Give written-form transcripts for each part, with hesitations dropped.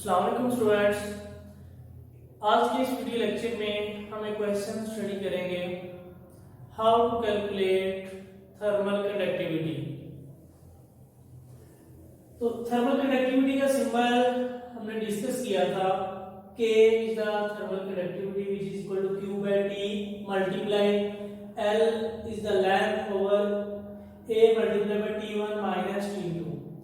अस्सलाम वालेकुम स्टूडेंट्स। आज के इस वीडियो लेक्चर में हम एक क्वेश्चन स्टडी करेंगे, how to calculate thermal conductivity. तो थर्मल कंडक्टिविटी का सिंबल हमने डिस्कस किया था, K is the thermal conductivity which is equal to Q by T multiply L is the length over A multiply by T1 minus T2.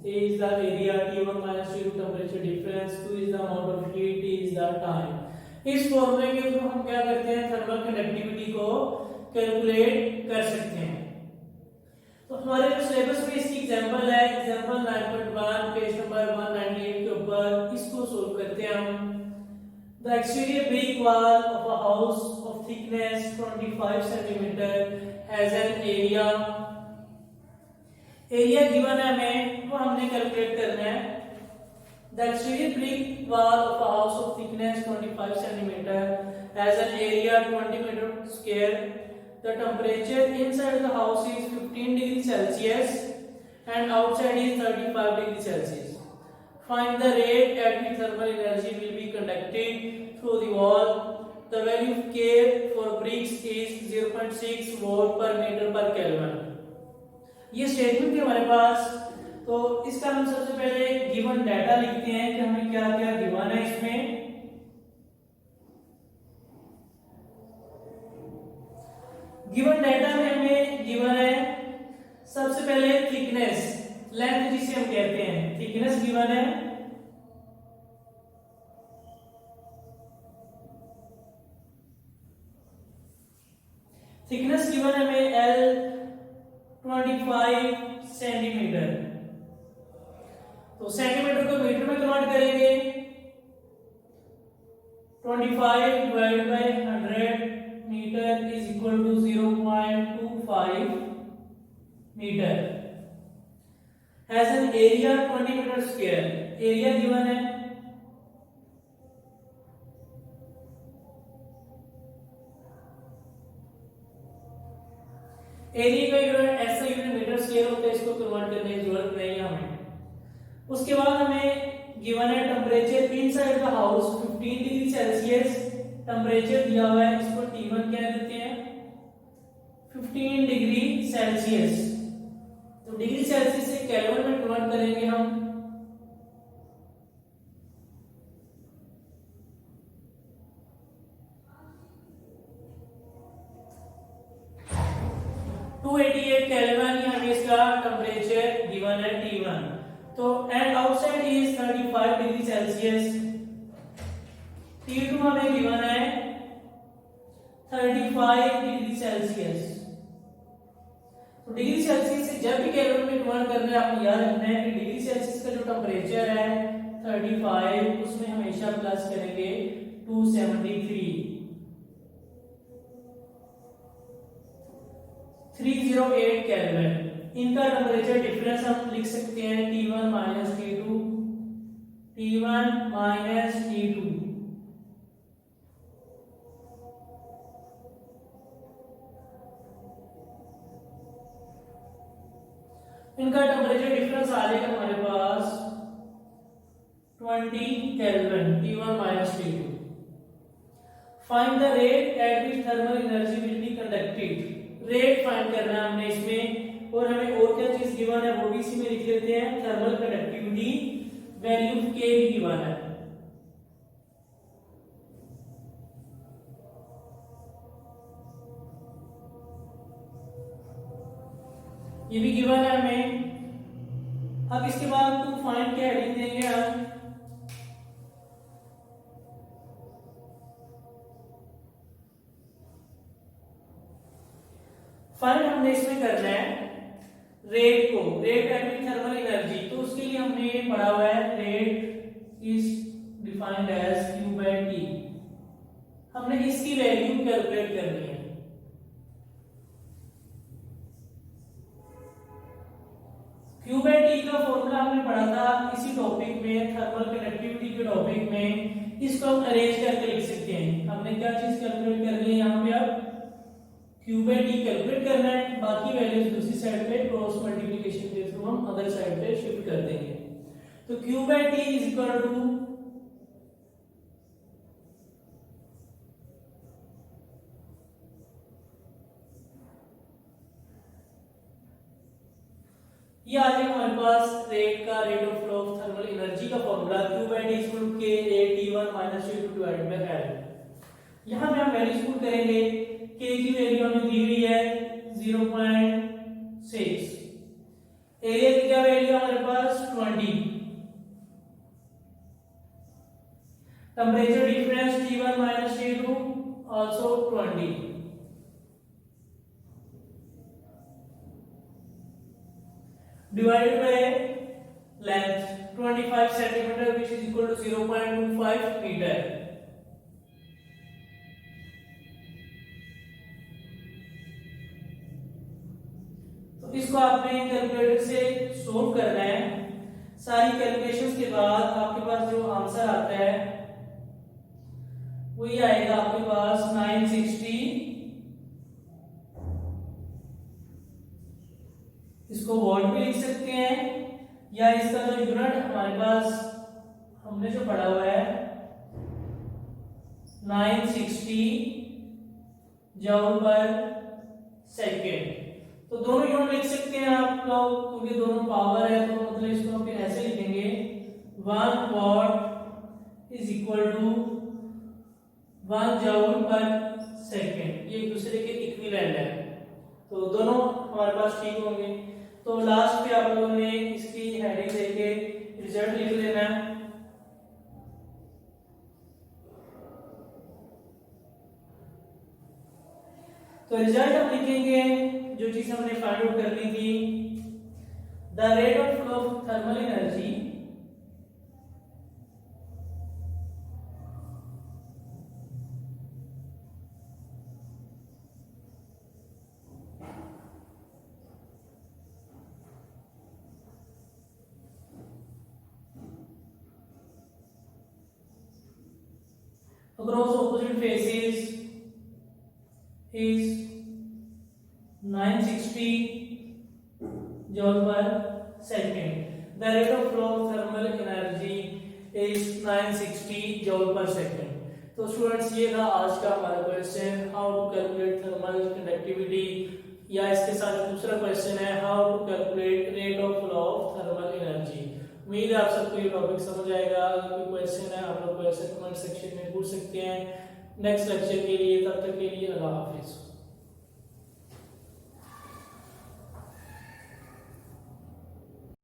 A is the area, T1 minus T2 temperature difference, Q is the amount of heat, T is the time. इस फॉर्मूले के through हम क्या करते हैं, thermal conductivity को calculate कर सकते हैं। तो हमारे जो सिलेबस में इसकी एग्जांपल है, एग्जांपल 9.1 पेज नंबर 198 के ऊपर, इसको सोल्व करते हैं हम। The exterior brick wall of a house of thickness 25 cm has an area given है हमें, वो हमने कैलकुलेट करना है। The exterior brick wall of a house of thickness 25 cm has an area 20 meter square. The temperature inside the house is 15 degrees Celsius and outside is 35 degrees Celsius. Find the rate at which thermal energy will be conducted through the wall. The value of K for bricks is 0.6 watt per meter per Kelvin. ये statement है हमारे पास। तो इसका हम सबसे पहले given data लिखते हैं कि हमें क्या क्या गिवन है। इसमें गिवन डाटा में हमें गिवन है सबसे पहले थिकनेस, लेंथ जिसे हम कहते हैं, थिकनेस गिवन है। थिकनेस गिवन है हमें L 25 सेंटीमीटर। तो सेंटीमीटर को मीटर में कन्वर्ट करेंगे, 25 divide by 100 metre is equal to 0.25 metre. Has an area 20 metre square, area given है एरिया का यूनिट ऐसा यूनिट मीटर स्क्वायर होता है, इसको कन्वर्ट करने की जरूरत नहीं है हमें। उसके बाद हमें गिवन है temperature inside the house 15 degree Celsius, temperature दिया हुआ है, इसको T1 कह देते हैं, 15 डिग्री सेल्सियस। तो डिग्री सेल्सियस से केल्विन में कन्वर्ट करेंगे हम। केल्विन हमें इसका टेंपरेचर गिवन है T1। तो and outside is 35 degree Celsius. T2 हमें गिवन है 35 डिग्री सेल्सियस। तो डिग्री सेल्सियस से जब भी केल्विन में कन्वर्ट करना है, आपको याद रखना है कि डिग्री सेल्सियस का जो टेंपरेचर है 35, उसमें हमेशा प्लस करेंगे 273 308 केल्विन। इनका टेंपरेचर डिफरेंस हम लिख सकते हैं T1 minus T2, T1 minus T2। इनका टेंपरेचर डिफरेंस आ जाएगा हमारे पास 20 kelvin, T1 minus T2। Find the rate at which thermal energy will be conducted. Rate find करना है हमने इसमें, और हमें और क्या चीज गिवन है वो भी इसी में लिख लेते हैं। थर्मल कंडक्टिविटी वैल्यू K भी गिवन है। ये भी गिवन है हमें। अब इसके बाद टू फाइंड क्या हेडिंग देंगे हम, फाइंड हमने इसमें करना है रेट को, रेट एट थर्मल एनर्जी। तो उसके लिए हमने ये पढ़ा हुआ है, rate is defined as Q by T। हमने इसकी वैल्यू कैलकुलेट करनी है। Q by T का फॉर्मूला हमने पढ़ा था इसी टॉपिक में, थर्मल कंडक्टिविटी के टॉपिक में। इसको हम अरेंज करके लिख सकते हैं। हमने क्या चीज कैलकुलेट करनी है यहाँ पे, अब Q by T कैलकुलेट करना है, बाकी वैल्यूज दूसरी साइड पे क्रॉस मल्टीप्लिकेशन के थ्रू हम अदर साइड पे शिफ्ट कर देंगे। तो Q by T is equal to ये आ जाएगा हमारे पास rate of flow of thermal energy का formula Q by D equal to K A T1 minus T2 divided by L। यहाँ पे हम वैल्यूज पुट करेंगे। K की वैल्यू हमें दी हुई है 0.6, एरिया की क्या वैल्यू है हमारे पास 20, temperature difference T1 minus T2 also 20, divided by length 25 centimeter which is equal to 0.25 meter। तो इसको आपने कैलकुलेटर से सोल्व करना है। सारी कैलकुलेशंस के बाद आपके पास जो आंसर आता है वो ये आएगा आपके पास 960। इसको वॉट भी लिख सकते हैं या इसका जो यूनिट हमारे पास हमने जो पढ़ा हुआ है 960 जूल पर सेकेंड, तो दोनों यूनिट लिख सकते हैं आप लोग क्योंकि दोनों पावर है, तो मतलब इसको हम फिर ऐसे लिखेंगे 1 watt is equal to 1 joule per second. ये एक दूसरे के इक्विवेलेंट है, तो दोनों हमारे पास ठीक होंगे। तो लास्ट पे आप लोगों ने इसकी हेडिंग देके रिजल्ट लिख लेना है। तो रिजल्ट हम लिखेंगे जो चीज हमने फाइंड आउट करनी थी, the rate of flow of thermal energy across opposite faces is 960 joule per second. The rate of flow of thermal energy is 960 joule per second. तो स्टूडेंट्स ये था आज का हमारा question, how to calculate thermal conductivity, या इसके साथ दूसरा क्वेश्चन है how to calculate rate of flow of thermal energy. उम्मीद है आप सबको ये टॉपिक समझ आएगा। अगर कोई क्वेश्चन है आप लोग क्वेश्चन कमेंट सेक्शन में पूछ सकते हैं। नेक्स्ट लेक्चर के लिए, तब तक के लिए अल्लाह हाफिज।